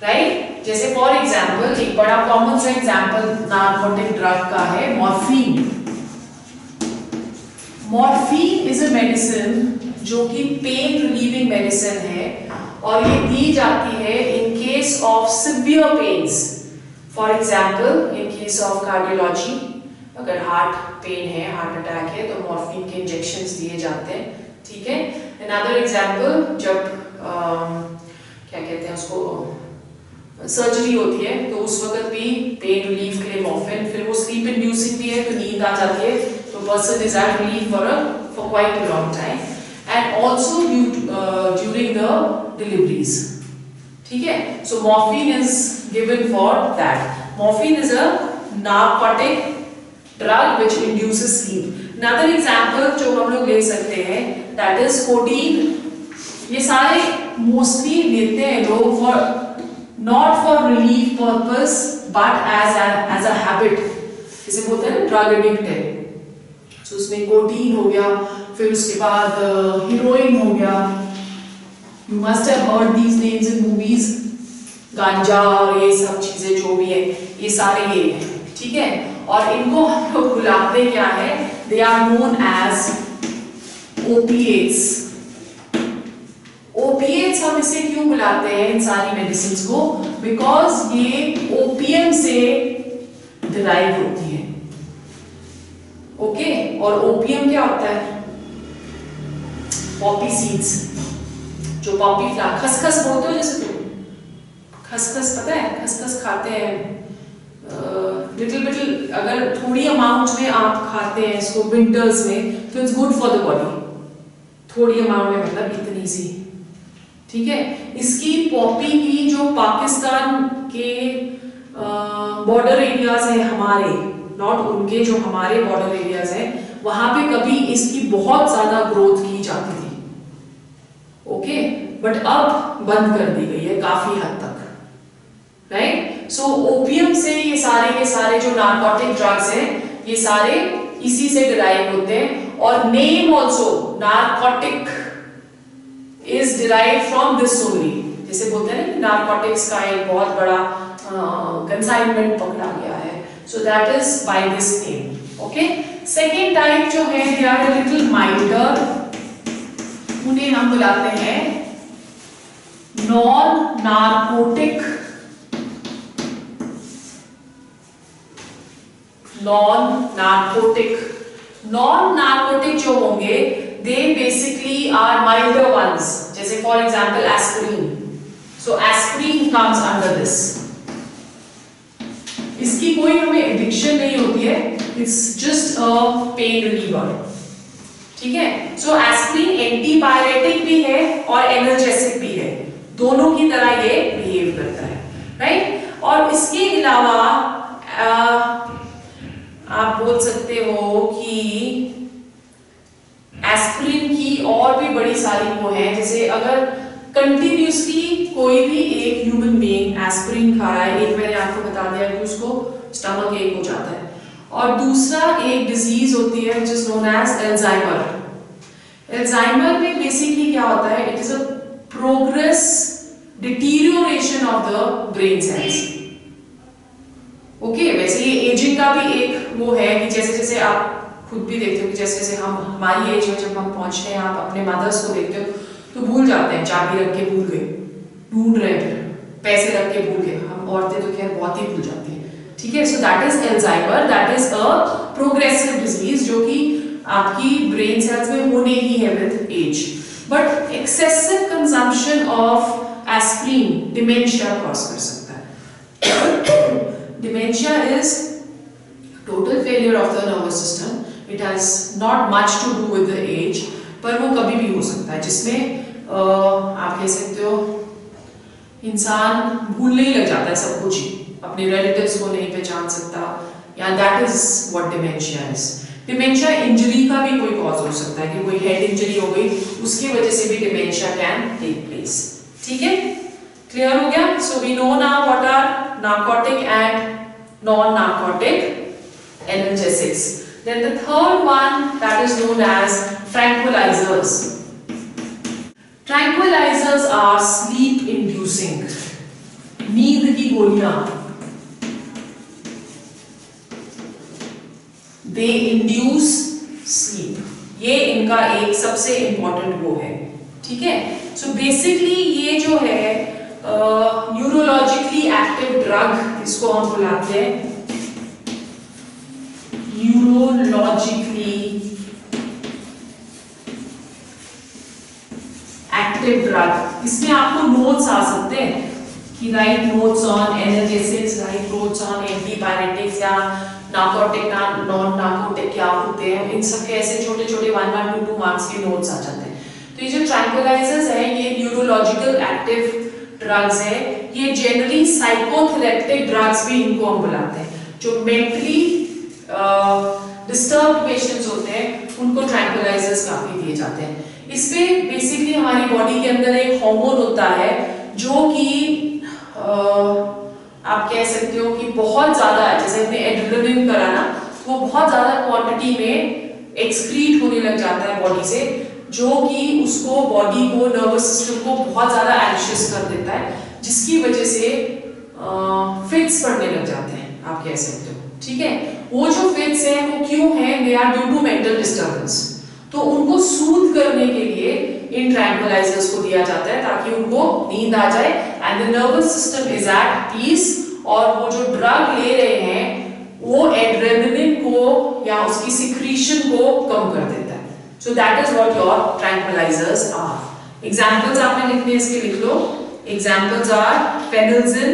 राइट। जैसे फॉर एग्जांपल एक बड़ा कॉमन सा एग्जांपल नार्कोटिक ड्रग का है morphine. Morphine is a medicine जो कि पेन रिलीविंग मेडिसिन है और ये दी जाती है in case of severe pains, for example in case of cardiology, अगर हार्ट पेन है, हार्ट अटैक है तो मॉर्फिन के इंजेक्शंस दिए जाते हैं, ठीक है। Another example, जब क्या कहते हैं उसको, सर्जरी होती है तो उस वक्त भी पेन रिलीफ के लिए मॉर्फिन, फिर वो स्लीप इंड्यूसिंग भी है तो नींद आ जाती है तो person is at relief for quite a long time. and also during the deliveries. ठीक है, so morphine is given for that. Morphine is a narcotic drug which induces sleep. Another example जो हम लोग ले सकते हैं that is codeine. ये सारे mostly लेते हैं लोग for not for relief purpose but as a habit. जिसे बोलते हैं ड्रग एडिक्ट है, so उसमें कोडीन हो गया, फिर उसके बाद हीरोइन हो गया. You must have heard these names in movies. गांजा और ये सब चीजें जो भी है ये सारे ये हैं, ठीक है. और इनको हम लोग बुलाते क्या है, they are known as opiates. Opiates हम इसे क्यों बुलाते हैं इन सारी मेडिसिन को, बिकॉज ये ओपियम से डिराइव होती है. ओके, और ओपियम क्या होता है, पॉपी सीड्स, जो पॉपी फ्लावर, खसखस बोलते हो जैसे तुम, खसखस पता है, खसखस खाते हैं लिटिल बिटिल, अगर थोड़ी अमाउंट में आप खाते हैं इसको विंटर्स में तो it's good for the body. थोड़ी अमाउंट में मतलब इतनी सी, ठीक है. इसकी पॉपी की जो पाकिस्तान के बॉर्डर एरियाज है हमारे, नॉट उनके, जो हमारे बॉर्डर एरियाज हैं वहां पे कभी इसकी बहुत ज्यादा ग्रोथ की जाती थी. ओके, बट अब बंद कर दी गई है काफी हद तक, राइट. सो ओपियम से ये सारे के सारे जो नार्कोटिक ड्रग्स हैं ये सारे इसी से डिराइव होते हैं. और name also narcotic is derived from this only. जैसे बोलते हैं ना नार्कोटिक्स का एक बहुत बड़ा कंसाइनमेंट पकड़ा गया है, so that is by this name. Okay, second type जो है they are a little milder, उन्हें हम बुलाते हैं non narcotic. non narcotic जो होंगे they basically are milder ones. जैसे for example aspirin. So aspirin comes under this. इसकी कोई हमें एडिक्शन नहीं होती है, it's just a pain reliever. ठीक है. So aspirin एंटीपायरेटिक भी है और एनर्जेसिक भी है, दोनों की तरह ये बिहेव करता है, राइट. और इसके अलावा आप बोल सकते हो कि एस्पिरिन की और भी बड़ी सारी वो है. जैसे अगर कंटिन्यूसली कोई भी एक ह्यूमन बीइंग एस्पिरिन खा रहा है, एक मैंने आपको बता दिया कि उसको स्टमक एक हो जाता है, और दूसरा एक डिजीज होती है which is known as Alzheimer. Alzheimer में बेसिकली क्या होता है, it is a progress deterioration of the brain cells. Okay, वैसे ये एजिंग का भी एक वो है कि जैसे जैसे आप खुद भी देखते हो कि जैसे जैसे हम हमारी एज में जब हम पहुंचते हैं, आप अपने मदर्स को देखते हो तो भूल जाते हैं, चाबी रख के भूल गए, ढूंढ रहे हैं, पैसे रख के भूल गए. हम औरतें तो खैर बहुत ही भूल जाती हैं, ठीक है. So that is Alzheimer, that is a progressive disease जो कि आपकी ब्रेन सेल्स में होने ही है with age. But excessive consumption of aspirin dementia cause कर सकता है. Dementia is total failure of the nervous system. It has not much to do with the age, पर वो कभी भी हो सकता है, जिसमें आप कह सकते हो इंसान भूलने ही लग जाता है सब कुछ ही, अपने रिलेटिव्स को नहीं पहचान सकता, या that is what dementia is. Dementia injury का भी कोई कॉज हो सकता है कि कोई हेड इंजरी हो गई, उसकी वजह से भी डिमेंशिया कैन टेक प्लेस. ठीक है, क्लियर हो गया. So we know now what are narcotic and non narcotic analgesics. Then the third one, that is known as tranquilizers. Tranquilizers are sleep inducing. नींद की गोलियां. They induce sleep. ये इनका एक सबसे इंपॉर्टेंट वो है, ठीक है. So basically ये जो है न्यूरोलॉजिकली एक्टिव ड्रग, इसको हम बुलाते हैं न्यूरोलॉजिकली एक्टिव ड्रग. इसमें आपको नोट्स आ सकते हैं कि right notes on analgesics, right notes on antipyretics, या नार्कोटिक नॉन नार्कोटिक क्या होते हैं, इन सब के ऐसे छोटे छोटे 1 1 2 2 मार्क्स के नोट्स आ जाते हैं. तो ये जो ट्रैंक्विलाइजर्स है ये न्यूरोलॉजिकल एक्टिव ड्रग्स है, ये जनरली साइकोथेरेपिक ड्रग्स भी इनको हम बुलाते हैं। जो मेंटली डिस्टर्ब्ड पेशेंट्स होते हैं उनको ट्रैंक्विलाइजर्स काफी दिए जाते हैं। इसपे बेसिकली हमारी बॉडी के अंदर एक हार्मोन होता है जो कि आप कह सकते हो कि बहुत ज्यादा, जैसे अपने एड्रेनलिन करा ना, वो बहुत ज्यादा क्वांटिटी में एक्सक्रीट होने लग जाता है बॉडी से, जो कि उसको बॉडी को, नर्वस सिस्टम को बहुत ज्यादा एंशियस कर देता है, जिसकी वजह से फिट्स पड़ने लग जाते हैं, आप कह सकते हो। ठीक है, वो जो फिट्स हैं वो क्यों हैं? They are due to mental disturbance. तो उनको सूद करने के लिए इन ट्रैंक्विलाइजर्स को दिया जाता है ताकि उनको नींद आ जाए and the nervous system is at peace, और वो जो ड्रग ले रहे हैं वो एड्रेनलिन को या उसकी सिक्रीशन को कम कर देता है। So that is what your tranquillisers are. Examples आपने लिखने इसके लिख लो। Examples are phenelzine,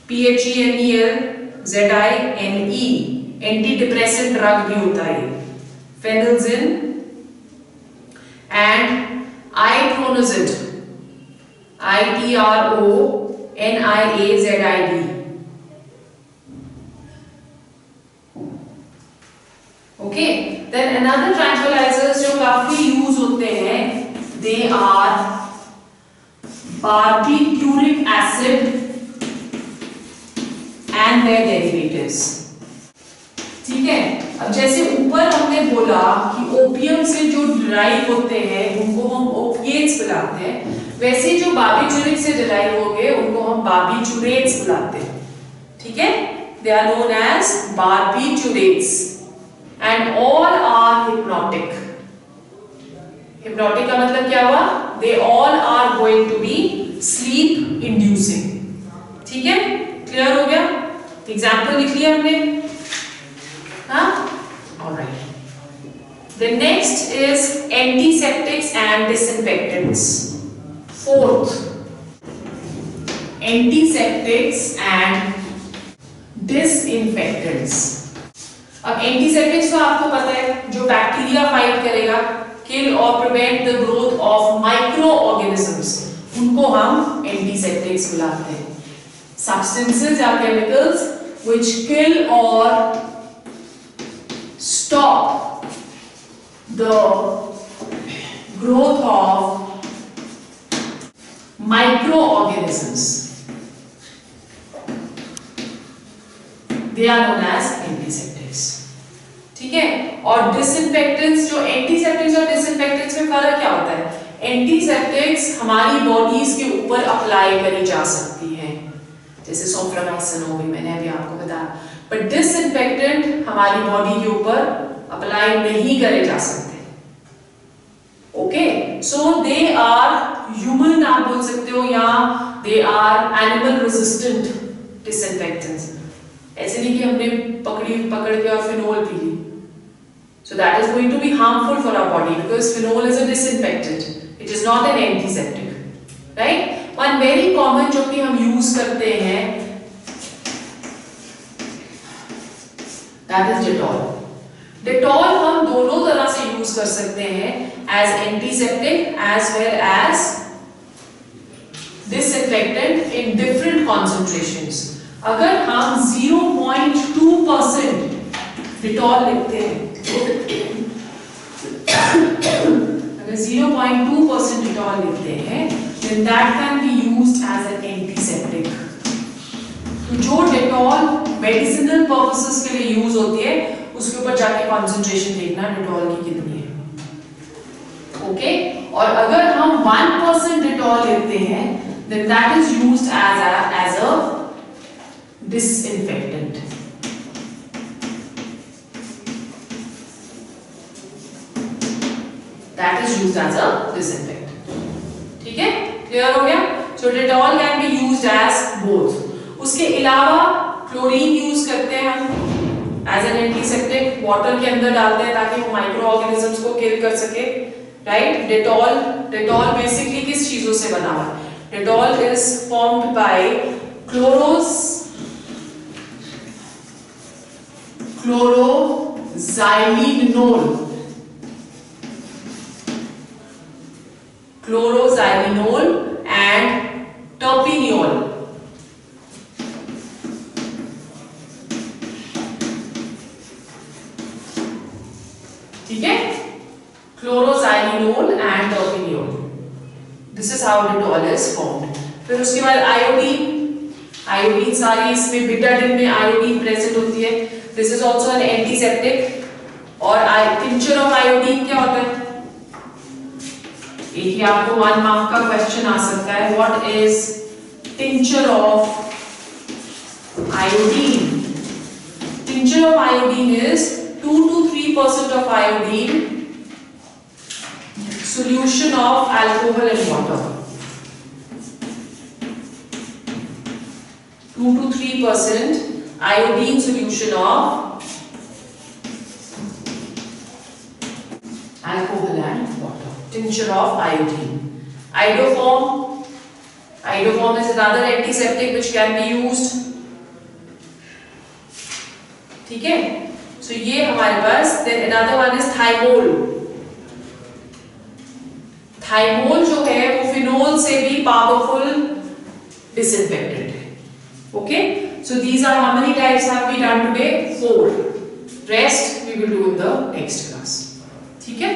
PHENEL, ZINE, antidepressant drug भी होता है phenelzine, and itronoside, ITRONIAZID। Okay, then another tranquillisers जो काफी यूज होते हैं, they are barbituric acid and their derivatives। ठीक है, अब जैसे ऊपर हमने बोला कि ओपियम से जो डिराइव होते हैं उनको हम ओपिएट्स बुलाते हैं, वैसे जो बार्बिटूरिक से डिराइव हो गए उनको हम बार्बिटूरेट्स बुलाते हैं। ठीक है, they are known as barbiturates and all are hypnotic. Hypnotic का मतलब क्या हुआ? They all are going to be sleep inducing. ठीक है, क्लियर हो गया? एग्जाम्पल लिख लिया हमने, हाँ? Alright. The next is antiseptics and disinfectants. Fourth, antiseptics and disinfectants. अब एंटीसेप्टिक्स तो आपको पता है, जो बैक्टीरिया फाइट करेगा, किल और prevent the growth of micro organisms, उनको हम एंटीसेप्टिक्स बुलाते हैं। Substances or chemicals which kill or stop the growth of microorganisms, they are known as antiseptics। ठीक है, और डिसइंफेक्टेंट्स, जो एंटीसेप्टिक्स और डिसइंफेक्टेंट्स में फर्क क्या होता है? एंटीसेप्टिक्स हमारी बॉडीज के ऊपर अप्लाई करी जा सकती है, जैसे सोफ्रामाइसिन हो गई, मैंने अभी आपको बताया, बट डिसइंफेक्टेंट हमारी बॉडी के ऊपर अप्लाई नहीं करे जा सकते। Okay, so they are human आप बोल सकते हो, या they are animal resistant disinfectants. ऐसे नहीं कि हमने पकड़ के और फिनोल पी ली, so that is going to be harmful for our body because phenol is a disinfectant, it is not an antiseptic, right? One very common जो कि हम यूज करते हैं, that is Dettol। Dettol हम दोनों तरह से यूज कर सकते हैं, as antiseptic as well as disinfectant in different concentrations। अगर हम 0.2% Dettol लिखते हैं, अगर 0.2% Dettol लिखते हैं, then that can be used as an antiseptic। तो जो Dettol मेडिसिनल पर्पसेस के लिए यूज होती है, उसके ऊपर जाके कॉन्सेंट्रेशन देखना Dettol की कितनी है। ओके, और अगर हम 1% Dettol लेते हैं, then that is used as a disinfectant। That is used as a disinfectant। ठीक है, क्लियर हो गया? So Dettol can be used as both। उसके अलावा क्लोरीन यूज करते हैं हम as an antiseptic, वाटर के अंदर डालते हैं ताकि वो माइक्रो ऑर्गेनिजम्स को किल कर सके, राइट? Dettol बेसिकली किस चीजों से बना हुआ है? Dettol is formed by chloroxylenol chloroxylenol and terpineol. ठीक है, chloroxylenol and terpineol, this is how Dettol is formed. फिर उसके बाद आयोडीन, आयोडीन सारी इसमें बिटाडिन में आयोडीन प्रेजेंट होती है, this is also an antiseptic. और टिंचर ऑफ आयोडीन क्या होता है, एक ही आपको 1 मार्क का क्वेश्चन आ सकता है, what is tincture of iodine. Tincture of iodine is 2 to 3% of iodine solution of alcohol and water, 2 to 3% iodine solution of alcohol and water, tincture of iodine. Iodoform, iodoform is another antiseptic which can be used, ठीक है। So ये हमारे पास, then another one is thymol। Thymol जो है वो फिनोल से भी पावरफुल डिसइंफेक्टेंट है। Okay, so these are how many types have we done today? 4. Rest we will do in the next class। ठीक है।